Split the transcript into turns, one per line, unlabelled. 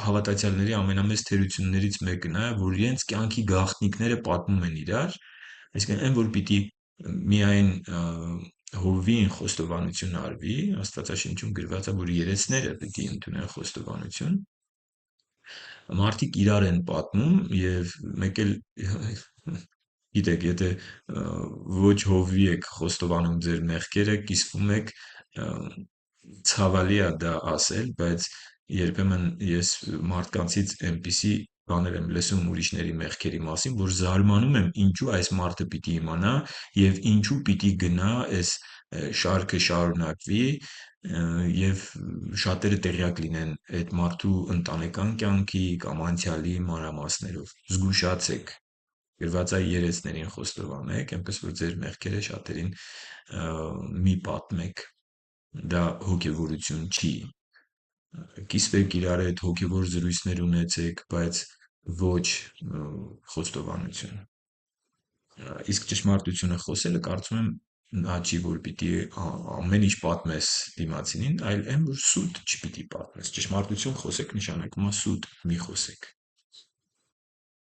հավատացյալների ամենամեծ թերություններից մեկն է, որ իրենց կյանքի գաղտնիքները պատմում են իրար, այսինքն այն, որ պիտի միայն հովվին խոստովանություն արվի, Աստվածաշնչում գրված է, որ երեցները պիտի ընդունեն խոստովանություն, մարդիկ իրար են պատմում եւ մեկ էլ գիտեք, եթե ոչ հովվի եք խոստովանում ձեր մեղքերը, կիսվում եք, ցավալի է դա ասել, բայց երբեմն ես մարդկանցից այնպիսի բաներ եմ լսում ուրիշների մեղքերի մասին, որ զարմանում եմ, ինչու այս մարդը պիտի իմանա եւ ինչու պիտի գնա այս շարքը շարունակվի եւ շատերը տեղյակ լինեն այդ մարդու ընտանեկան կյանքի կամ անցյալի մանրամասներով։ Զգուշացեք, գրված է երեցներին խոստովանեք, այնպես որ ձեր մեղքերը շատերին մի պատմեք։ Դա հոգևորություն չի։ Կիսվեք իրար հետ, հոգևոր զրույցներ ունեցեք, բայց ոչ խոստովանություն։ Իսկ ճշմարտությունը խոսելը կարծում եմ նա չի, որ պիտի ամեն ինչ պատմես դիմացինին, այլ այն, որ սուտ չպիտի պատմես։ Ճշմարտություն խոսեք նշանակում է սուտ մի խոսեք։